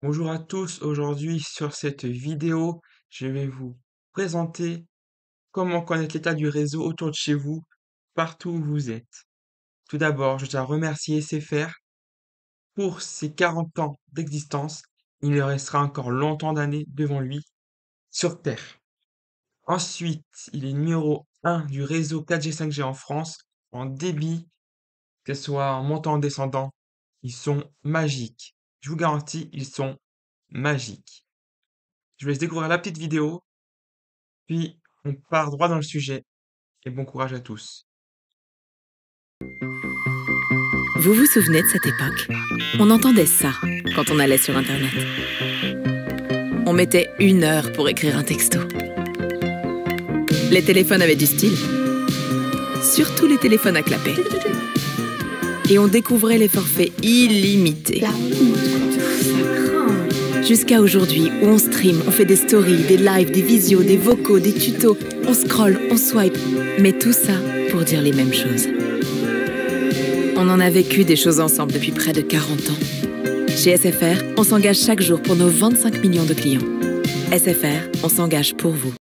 Bonjour à tous, aujourd'hui sur cette vidéo, je vais vous présenter comment connaître l'état du réseau autour de chez vous, partout où vous êtes. Tout d'abord, je tiens à remercier SFR pour ses 40 ans d'existence. Il lui restera encore longtemps d'années devant lui sur Terre. Ensuite, il est numéro 1 du réseau 4G 5G en France, en débit, que ce soit en montant ou en descendant. Ils sont magiques. Je vous garantis, ils sont magiques. Je vous laisse découvrir la petite vidéo. Puis, on part droit dans le sujet et bon courage à tous. Vous vous souvenez de cette époque? On entendait ça quand on allait sur Internet. On mettait 1 heure pour écrire un texto. Les téléphones avaient du style. Surtout les téléphones à clapet. Et on découvrait les forfaits illimités. Jusqu'à aujourd'hui, où on stream, on fait des stories, des lives, des visios, des vocaux, des tutos. On scrolle, on swipe. Mais tout ça pour dire les mêmes choses. On en a vécu des choses ensemble depuis près de 40 ans. Chez SFR, on s'engage chaque jour pour nos 25 millions de clients. SFR, on s'engage pour vous.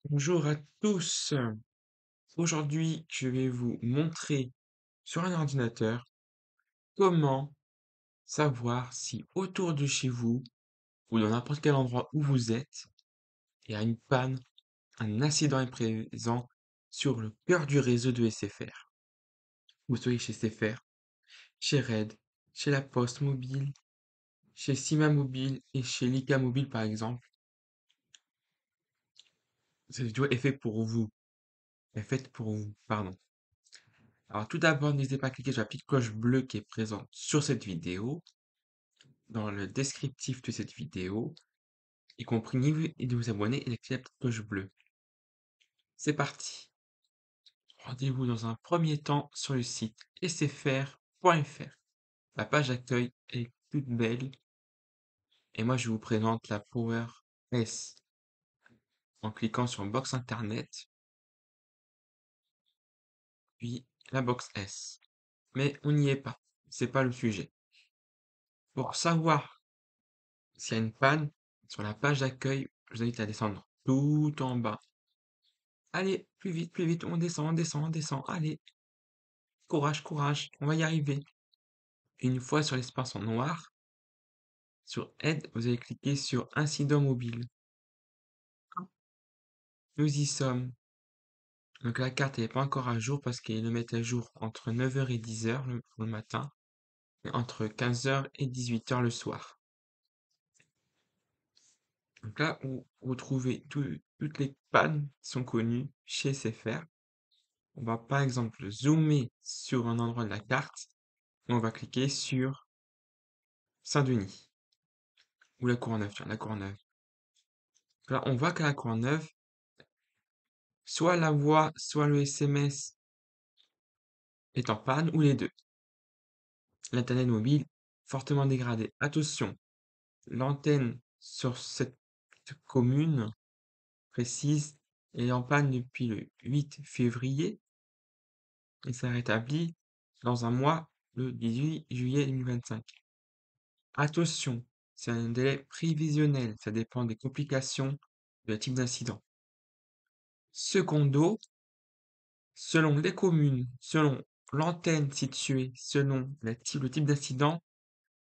Bonjour à tous. Aujourd'hui, je vais vous montrer sur un ordinateur comment savoir si autour de chez vous ou dans n'importe quel endroit où vous êtes, il y a une panne, un accident est présent sur le cœur du réseau de SFR. Vous soyez chez SFR, chez Red, chez La Poste Mobile, chez Sima Mobile et chez Lika Mobile par exemple. Cette vidéo est faite pour vous. Est faite pour vous, pardon. Alors tout d'abord, n'hésitez pas à cliquer sur la petite cloche bleue qui est présente sur cette vidéo, dans le descriptif de cette vidéo, y compris et de vous abonner et d'activer la petite cloche bleue. C'est parti. Rendez-vous dans un premier temps sur le site sfr.fr. La page d'accueil est toute belle et moi je vous présente la Power S en cliquant sur Box Internet, puis la Box S. Mais on n'y est pas, c'est pas le sujet. Pour savoir s'il y a une panne, sur la page d'accueil, je vous invite à descendre tout en bas. Allez, plus vite, on descend, on descend, on descend. Allez, courage, courage, on va y arriver. Une fois sur l'espace en noir, sur Aide, vous allez cliquer sur Incident mobile. Nous y sommes. Donc la carte n'est pas encore à jour parce qu'ils le mettent à jour entre 9h et 10h le matin, et entre 15h et 18h le soir. Donc là où vous trouvez toutes les pannes qui sont connues chez SFR. On va par exemple zoomer sur un endroit de la carte et on va cliquer sur Saint-Denis ou la Courneuve, tiens, la Courneuve. Là, on voit qu'à la Courneuve, soit la voix, soit le SMS est en panne ou les deux. L'internet mobile fortement dégradé. Attention, l'antenne sur cette commune précise est en panne depuis le 8 février et s'est rétabli dans un mois le 18 juillet 2025. Attention, c'est un délai prévisionnel, ça dépend des complications de type d'incident. Secondo, selon les communes, selon l'antenne située, selon le type d'incident,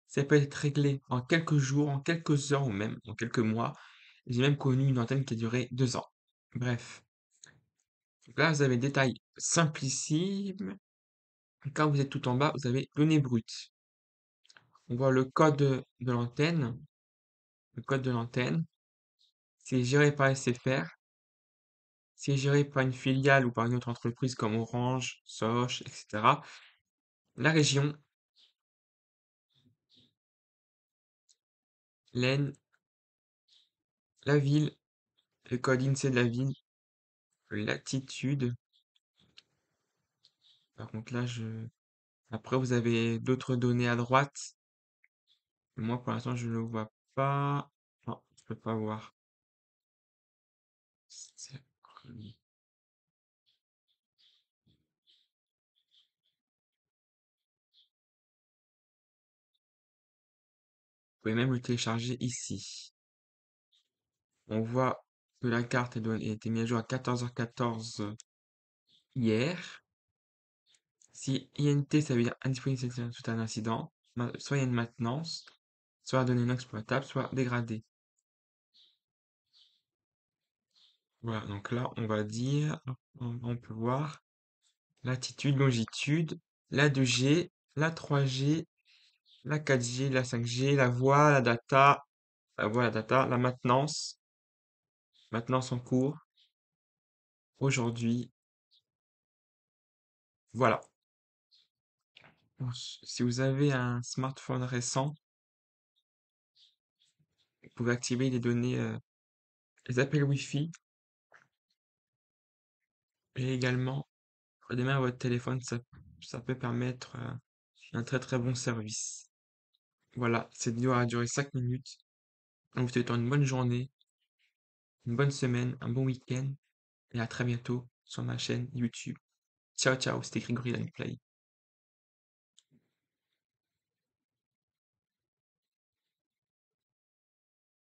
ça peut être réglé en quelques jours, en quelques heures ou même en quelques mois. J'ai même connu une antenne qui a duré 2 ans. Bref. Donc là, vous avez le détail simplissime. Quand vous êtes tout en bas, vous avez données brutes. On voit le code de l'antenne. Le code de l'antenne, c'est géré par SFR. C'est géré par une filiale ou par une autre entreprise comme Orange, Soch, etc. La région, l'Aisne, la ville, le code INSEE de la ville, latitude. Par contre là, après vous avez d'autres données à droite. Moi pour l'instant je ne le vois pas. Non, je peux pas voir. C'est- pouvez même le télécharger ici. On voit que la carte a été mise à jour à 14h14 hier. Si INT, ça veut dire indisponible suite à un incident, soit il y a une maintenance, soit la donnée non exploitable, soit dégradée. Voilà, donc là, on va dire, on peut voir latitude, longitude, la 2G, la 3G, la 4G, la 5G, la voix, la data, la maintenance en cours, aujourd'hui. Voilà. Si vous avez un smartphone récent, vous pouvez activer les données, les appels Wi-Fi et également redémarrer votre téléphone. Ça peut permettre un très très bon service. Voilà, cette vidéo a duré 5 minutes. On vous souhaite une bonne journée, une bonne semaine, un bon week-end et à très bientôt sur ma chaîne YouTube. Ciao ciao, c'était Grégory Play.